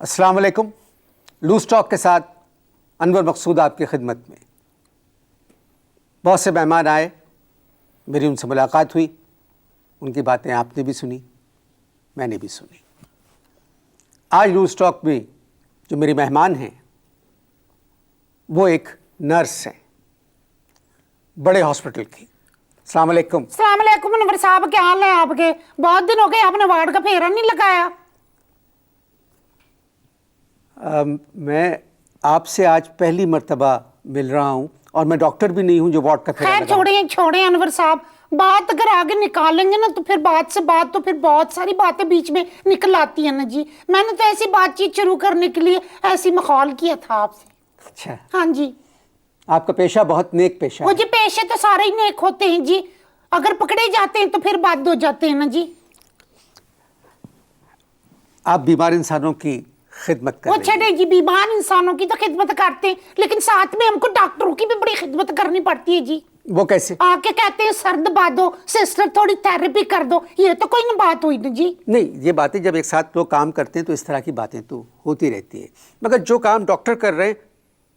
السلام علیکم. Loose talk کے ساتھ انور مقصود آپ کی خدمت میں. بہت سے مہمان آئے, میری ان سے ملاقات ہوئی, ان کی باتیں آپ نے بھی سنی, میں نے بھی سنی. آج لوز ٹاک میں جو میری مہمان ہیں وہ ایک نرس ہیں, بڑے ہاسپٹل کی. السلام علیکم. السلام علیکم انور صاحب, کیا حال ہے آپ کے؟ بہت دن ہو گئے, آپ نے وارڈ کا پھیرا نہیں لگایا. میں آپ سے آج پہلی مرتبہ مل رہا ہوں اور میں ڈاکٹر بھی نہیں ہوں جو وارڈ کا پھیرا لگاؤں. خیر چھوڑیں انور صاحب, بات اگر آگے نکالیں گے نا تو پھر بات سے بات تو پھر بہت ساری باتیں بیچ میں نکل آتی ہیں نا جی. میں نے تو ایسی بات چیت شروع کرنے کے لیے ایسی مخال کیا تھا آپ سے. اچھا, ہاں جی. آپ کا پیشہ بہت نیک پیشہ وہ ہے. جی پیشے تو سارے ہی نیک ہوتے ہیں جی, اگر پکڑے جاتے ہیں تو پھر بات ہو جاتے ہیں نا جی. آپ بیمار انسانوں کی خدمت کر وہ رہی ہیں. چھڑے جی, بیمار انسانوں کی تو خدمت کرتے ہیں, لیکن ساتھ میں ہم کو ڈاکٹروں کی بھی بڑی خدمت کرنی پڑتی ہے جی. وہ کیسے؟ آ کے کہتے ہیں سر دبا دو, سسٹر تھوڑی تھراپی کر دو, یہ تو کوئی نہ بات ہوئی نا جی. نہیں, یہ باتیں جب ایک ساتھ لوگ کام کرتے ہیں تو اس طرح کی باتیں تو ہوتی رہتی ہیں, مگر جو کام ڈاکٹر کر رہے ہیں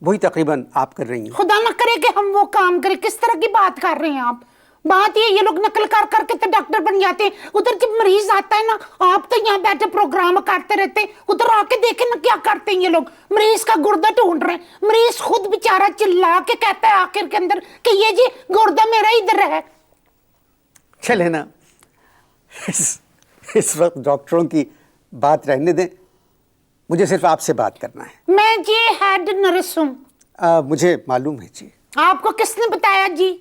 وہی تقریباً آپ کر رہی ہیں. خدا نہ کرے کہ ہم وہ کام کریں. کس طرح کی بات کر رہے ہیں آپ؟ بات یہ لوگ نقل کر کر کے تو ڈاکٹر بن جاتے ہیں. ادھر جب مریض آتا ہے نا, آپ تو یہاں بیٹھے پروگرام کرتے رہتے ہیں, ادھر آ کے دیکھیں نا کیا کرتے ہیں یہ لوگ. مریض کا گردہ ڈھونڈ رہے ہیں, مریض خود بیچارہ چلا کے کہتا ہے آخر کے اندر کہ یہ جی گردہ میرا ادھر ہے. چلے نا, اس وقت ڈاکٹروں کی بات رہنے دیں, مجھے صرف آپ سے بات کرنا ہے. میں جی ہیڈ نرس ہوں. مجھے معلوم ہے جی. آپ کو کس نے بتایا جی؟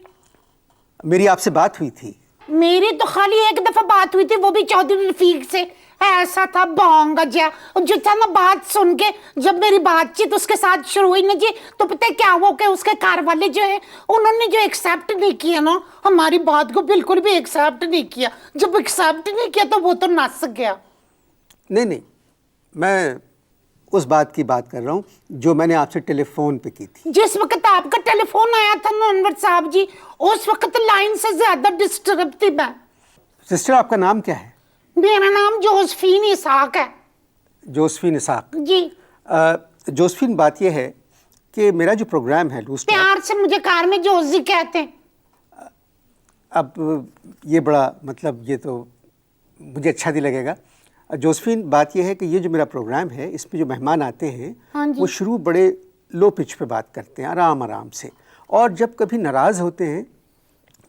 میری آپ سے بات ہوئی تھی. میری تو خالی ایک دفعہ بات ہوئی تھی, وہ بھی چودھری رفیق سے. ایسا تھا بونگا جا, جو تھا نا بات سن کے جب میری بات چیت اس کے ساتھ شروع ہوئی نا جی, تو پتہ ہے کیا ہو کہ اس کے گھر والے جو ہے انہوں نے جو ایکسیپٹ نہیں کیا نا, ہماری بات کو بالکل بھی ایکسیپٹ نہیں کیا. جب ایکسیپٹ نہیں کیا تو وہ تو نس گیا. نہیں, میں اس بات کی بات کر رہا ہوں جو میں نے آپ سے ٹیلی فون پہ کی تھی. جس وقت آپ کا ٹیلی فون آیا تھا نا انور صاحب جی, اس وقت لائن سے زیادہ ڈسٹرب تھی میں. سسٹر, آپ کا نام کیا ہے؟ میرا نام جوزفین اسحاق ہے. جوزفین اسحاق جی. جوزفین, بات یہ ہے کہ میرا جو پروگرام ہے لوز ٹاک, پیار سے مجھے کار میں جوزی کہتے ہیں. اب یہ بڑا مطلب یہ تو مجھے اچھا نہیں لگے گا. جوزفین, بات یہ ہے کہ یہ جو میرا پروگرام ہے اس پہ جو مہمان آتے ہیں وہ شروع بڑے لو پچ پہ بات کرتے ہیں, آرام سے, اور جب کبھی ناراض ہوتے ہیں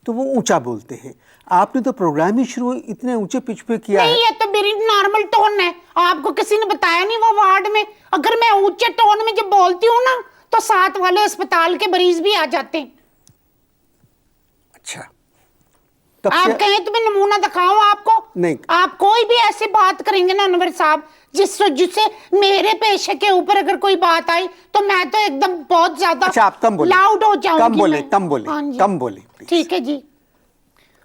تو وہ اونچا بولتے ہیں. آپ نے تو پروگرام ہی شروع اتنے اونچے پچ پہ کیا ہے. نہیں, یہ تو میری نارمل ٹون ہے. آپ کو کسی نے بتایا نہیں وہ وارڈ میں اگر میں اونچے ٹون میں جب بولتی ہوں نا تو ساتھ والے اسپتال کے مریض بھی آ جاتے ہیں. اچھا, آپ کہیں تو میں نمونہ دکھاؤں آپ کو؟ نہیں. آپ کوئی بھی ایسی بات کریں گے نا انور صاحب جس سے میرے پیشے کے اوپر اگر کوئی بات آئی تو میں تو ایک دم بہت زیادہ لاؤڈ ہو جاؤں گی. کم بولیں. ٹھیک ہے جی.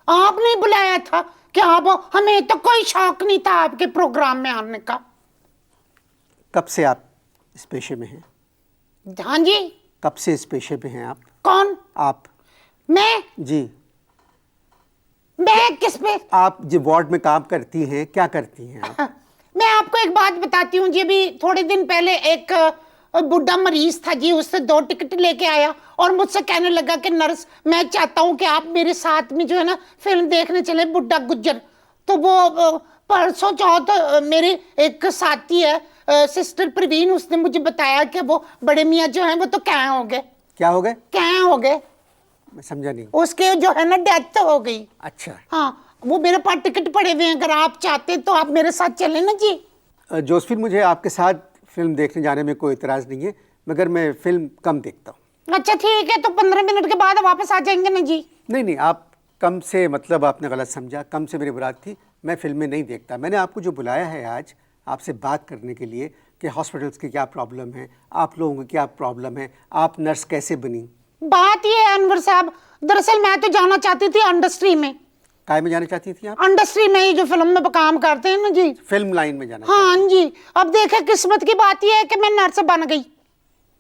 آپ نے بلایا تھا کہ آپ, ہمیں تو کوئی شوق نہیں تھا آپ کے پروگرام میں آنے کا. کب سے آپ اس پیشے میں ہیں؟ ہاں جی. کب سے اس پیشے میں ہیں آپ؟ کون؟ آپ. میں؟ جی. میں کس پہ؟ آپ جو وارڈ میں کام کرتی ہیں, کیا کرتی ہیں آپ؟ میں آپ کو ایک بات بتاتی ہوں جی. ابھی تھوڑے دن پہلے ایک بڈھا مریض تھا جی, اس سے 2 ٹکٹ لے کے آیا اور مجھ سے کہنے لگا کہ نرس میں چاہتا ہوں کہ آپ میرے ساتھ میں جو ہے نا فلم دیکھنے چلے, بڈھا گجر. تو وہ پرسوں چوتھ میری ایک ساتھی ہے سسٹر پروین, اس نے مجھے بتایا کہ وہ بڑے میاں جو ہیں وہ تو کہیں ہو گئے. کیا ہو گئے؟ کہیں ہو گئے. میں سمجھا نہیں. اس کے جو ہے نا ڈیتھ ہو گئی. اچھا. ہاں, وہ میرے پاس ٹکٹ پڑے ہوئے ہیں, اگر آپ چاہتے تو آپ میرے ساتھ چلیں نا جی. جوزفین, مجھے آپ کے ساتھ فلم دیکھنے جانے میں کوئی اعتراض نہیں ہے, مگر میں فلم کم دیکھتا ہوں. اچھا ٹھیک ہے, تو 15 منٹ کے بعد واپس آ جائیں گے نا جی. نہیں, آپ کم سے مطلب آپ نے غلط سمجھا. کم سے میری مراد تھی میں فلمیں نہیں دیکھتا. میں نے آپ کو جو بلایا ہے آج آپ سے بات کرنے کے لیے کہ ہاسپٹلس کی کیا پرابلم ہے, آپ لوگوں کی کیا پرابلم ہے, آپ نرس کیسے بنی. بات یہ ہے انور صاحب, دراصل میں تو جانا چاہتی تھی انڈسٹری میں. کائے میں جانا چاہتی تھی آپ؟ انڈسٹری میں, جو فلم میں کام کرتے ہیں نا جی. فلم لائن میں جانا. ہاں جی. اب دیکھیں قسمت کی بات یہ ہے کہ میں نرس بن گئی.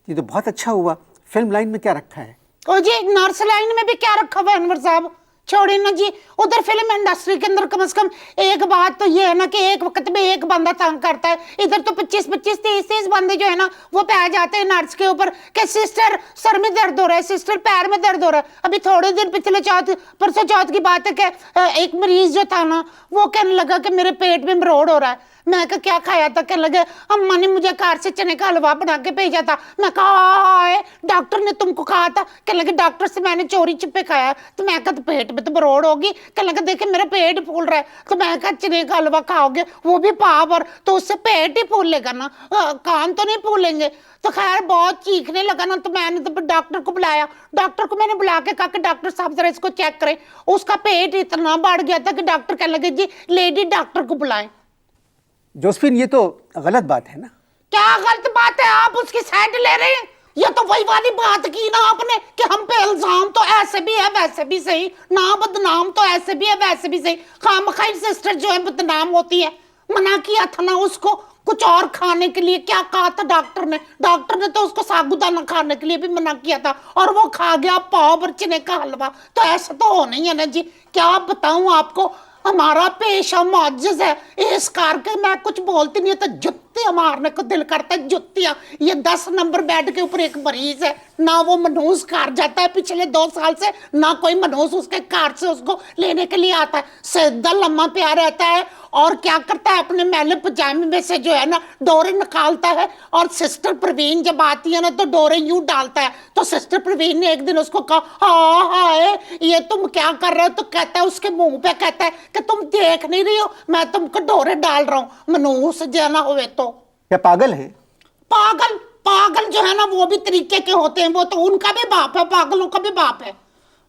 یہ تو بہت اچھا ہوا. فلم لائن میں کیا رکھا ہے؟ او جی, نرس لائن میں بھی کیا رکھا ہوا ہے انور صاحب, छोड़े ना जी, उधर फिल्म इंडस्ट्री के अंदर कम से कम एक बात तो ये है ना कि एक वक्त में एक बंदा तंग करता है, इधर तो 25-25 30-30 बंदे जो है ना वो पे आ जाते हैं नर्स के ऊपर कि सिस्टर सर में दर्द हो रहा है, सिस्टर पैर में दर्द हो रहा है। अभी थोड़े दिन पिछले परसों चौथ की बात है कि एक मरीज जो था ना वो कहने लगा कि मेरे पेट में मरोड़ हो रहा है। मैं कहा क्या खाया था? कहने लगे अम्मा ने मुझे कार से चने का हलवा बना के भेजा था। मैं कहा है डॉक्टर ने तुमको कहा था? कहने लगे डॉक्टर से मैंने चोरी छिपे खाया। तो मैं कहा तो पेट में तो मरोड़ होगी। कहने लगे देखे मेरा पेट फूल रहा है। तो मैं कहा चने का हलवा खाओगे वो भी पावर, तो उससे पेट ही फूलेगा ना, कान तो नहीं फूलेंगे। तो खैर बहुत चीखने लगा ना, तो मैंने तो डॉक्टर को बुलाया। डॉक्टर को मैंने बुला के कहा कि डॉक्टर साहब जरा इसको चेक करें। उसका पेट इतना बढ़ गया था कि डॉक्टर कहने लगे जी लेडी डॉक्टर को बुलाएं। जोसेफिन ये तो गलत बात है ना? क्या गलत बात है? आप उसकी साइड ले रहे हैं। ये तो वही वाली बात की ना आपने कि हम पे इल्जाम तो ऐसे भी है वैसे भी सही, ना बदनाम तो ऐसे भी है वैसे भी सही। खामखाई सिस्टर जो है बदनाम होती है। मना किया था ना उसको कुछ और खाने के लिए, क्या कहा था डॉक्टर ने? डॉक्टर ने तो उसको साबूदाना खाने के लिए भी मना किया था और वो खा गया पाव भर चने का हलवा। तो ऐसा तो होना ही है ना जी। क्या बताऊं आपको, हमारा पेशा मुअज्जज है, इस करके मैं कुछ बोलती नहीं है तो जुत्तियां मारने को दिल करता है, जुत्तियां। ये 10 नंबर बेड के ऊपर एक मरीज है, ना वो मनहूस कार जाता है पिछले 2 साल से, ना कोई मनहूस उसके कार से उसको लेने के लिए आता है। सीधा लम्मा प्यार रहता है और क्या करता है अपने मैले पजामे में से जो है ना डोरे निकालता है, और सिस्टर प्रवीण जब आती है ना तो डोरे यूं डालता है। तो सिस्टर प्रवीण ने एक दिन उसको कहा हाय ये तुम क्या कर रहे हो? तो कहता है उसके मुंह पे कहता है कि तुम देख नहीं रही हो मैं तुमको डोरे डाल रहा हूं। मनहूस जाना हुए तो क्या पागल है? पागल पागल जो है ना वो भी तरीके के होते हैं, वो तो उनका भी बाप है, पागलों का भी बाप है।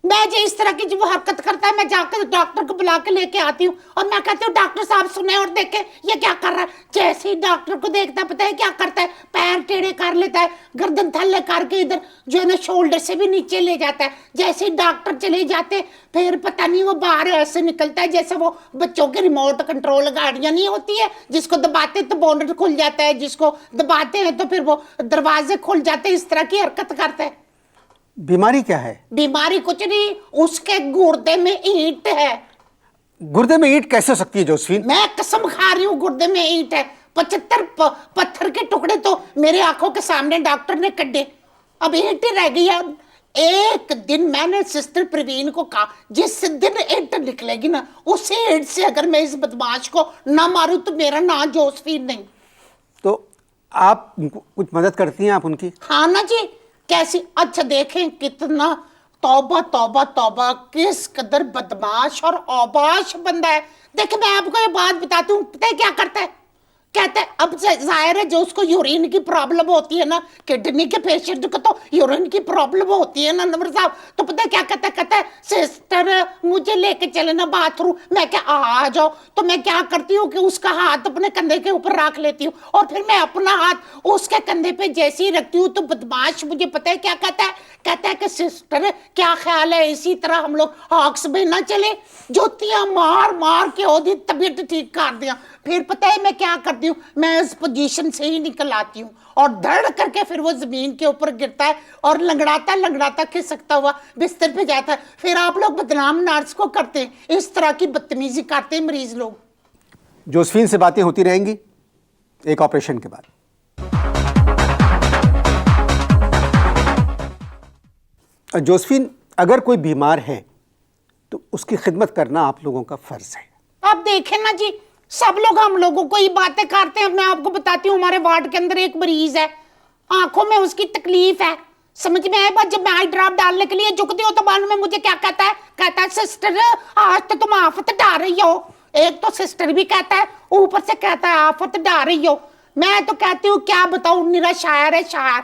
मैं जो इस तरह की जो हरकत करता है मैं जाकर डॉक्टर को बुला के लेके आती हूँ और मैं कहती हूँ डॉक्टर साहब सुने और देखे ये क्या कर रहा है। जैसे ही डॉक्टर को देखता है पता है क्या करता है? पैर टेढ़े कर लेता है, गर्दन थल्ले करके इधर जो है ना शोल्डर से भी नीचे ले जाता है। जैसे ही डॉक्टर चले जाते फिर पता नहीं वो बाहर ऐसे निकलता है जैसे वो बच्चों के रिमोट कंट्रोल गाड़ियां नहीं होती है जिसको दबाते तो बोनट खुल जाता है, जिसको दबाते हैं तो फिर वो दरवाजे खुल जाते हैं। इस तरह की हरकत करता है। बीमारी क्या है? बीमारी कुछ नहीं, उसके गुर्दे में ईंट है। गुर्दे में ईंट कैसे हो सकती है जोसेफिन? मैं कसम खा रही हूँ गुर्दे में ईंट है। 75 पत्थर के टुकड़े तो मेरे आंखों के सामने डॉक्टर ने कड्डे, अब ईंट रह गई है। एक दिन मैंने सिस्टर प्रवीण को कहा जिस दिन ईंट निकलेगी ना उसी ईंट से अगर मैं इस बदमाश को ना मारूं तो मेरा नाम जोसेफिन नहीं। तो आप कुछ मदद करती हैं आप उनकी? हाँ ना जी, कैसी? अच्छा देखें कितना तौबा तौबा तौबा, किस कदर बदमाश और औबाश बंदा है। देखिए मैं आपको ये बात बताती हूँ, पता है क्या करता है? कहते हैं अब जाहिर है जो उसको यूरिन की प्रॉब्लम होती है ना, किडनी के पेशेंट को तो यूरिन की प्रॉब्लम होती है ना नंबर साहब, तो पता है क्या कहता है? कहता है सिस्टर मुझे लेके चले ना बाथरूम। मैं क्या आ जाओ? तो मैं क्या करती हूँ कि उसका हाथ अपने कंधे के ऊपर रख लेती हूँ और फिर मैं अपना हाथ उसके कंधे पे जैसे ही रखती हूँ तो बदमाश मुझे पता है क्या कहता है? कहता है कि सिस्टर क्या ख्याल है इसी तरह हम लोग हॉक्स में ना चले? जोतियां मार मार के ओदी तबीयत ठीक कर दिया। फिर पता है मैं क्या करती हूँ? मैं इस पोजीशन से ही निकल आती हूँ और धड़ करके फिर वो जमीन के ऊपर गिरता है और लंगड़ाता खिसकता हुआ बिस्तर पे जाता है। फिर आप लोग बदनाम नर्स को करते हैं, इस तरह की बदतमीजी करते हैं मरीज लोग। जोसेफिन से बातें होती रहेंगी एक ऑपरेशन के बाद। जोसेफिन अगर कोई बीमार है तो उसकी खिदमत करना आप लोगों का फर्ज है। आप देखें ना जी, सब लोग हम लोगों को ये बातें करते हैं। मैं आपको बताती हूँ हमारे वार्ड के अंदर एक मरीज है, आंखों में उसकी तकलीफ है, समझ में आए बात? जब मैं आई ड्रॉप डालने के लिए झुकती हूँ तो बाद में मुझे क्या कहता है? कहता है सिस्टर आज तो तुम आफत डाल रही हो। एक तो सिस्टर भी कहता है ऊपर से कहता है आफत डाल रही हो। मैं तो कहती हूँ क्या बताऊँ, मेरा शायर है, शायर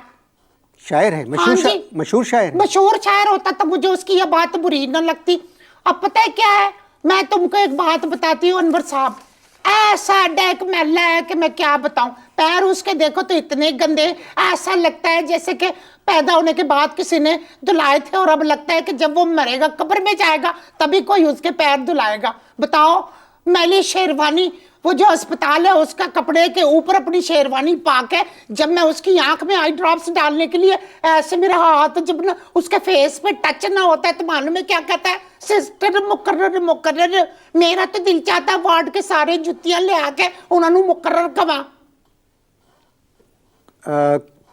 शायर है, मशहूर शायर है। मशहूर शायर होता तो मुझे उसकी यह बात बुरी न लगती। अब पता है क्या है, मैं तुमको एक बात बताती हूँ अनवर साहब, ऐसा डेक मैला है कि मैं क्या बताऊं। पैर उसके देखो तो इतने गंदे, ऐसा लगता है जैसे कि पैदा होने के बाद किसी ने धुलाए थे और अब लगता है कि जब वो मरेगा कब्र में जाएगा तभी कोई उसके पैर धुलाएगा। बताओ मैली शेरवानी, वो जो अस्पताल है उसका कपड़े के ऊपर अपनी शेरवानी पाके जब मैं उसकी आंख में आई ड्रॉप्स डालने के लिए ऐसे मेरा हाथ जब ना उसके फेस पे टच ना होता है तो मालूम में क्या कहता है, सिस्टर मुकर्रर मुकर्रर। मेरा तो दिल चाहता है वार्ड के सारे जुत्तियां ले आके उन्होंने मुकर्रर कवा।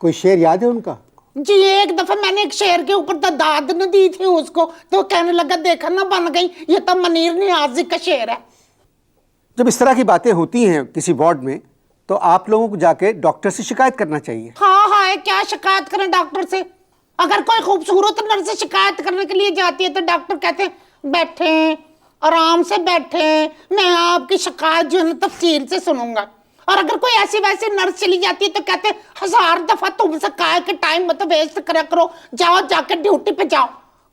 कोई शेर याद है उनका? जी एक दफा मैंने एक शेर के ऊपर दाद न दी थी उसको, तो कहने लगा देखा ना बन गई, ये तो मनीर नियाज़ी का शेर है। जब इस तरह की बातें होती हैं किसी वार्ड में तो आप लोगों को जाके डॉक्टर से शिकायत करना चाहिए। हाँ हाँ, क्या शिकायत करें डॉक्टर से? अगर कोई खूबसूरत नर्स से शिकायत करने के लिए जाती है तो डॉक्टर कहते हैं बैठे आराम से बैठे, मैं आपकी शिकायत जो है ना तफसील से सुनूंगा। और अगर कोई ऐसी वैसी नर्स चली जाती है तो कहते हैं 1000 दफा तुमसे कहा कि टाइम मत वेस्ट करा करो, जाओ जाके ड्यूटी पे जाओ।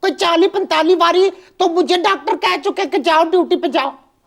कोई 40-45 बारी तो मुझे डॉक्टर कह चुके कि जाओ ड्यूटी पे जाओ।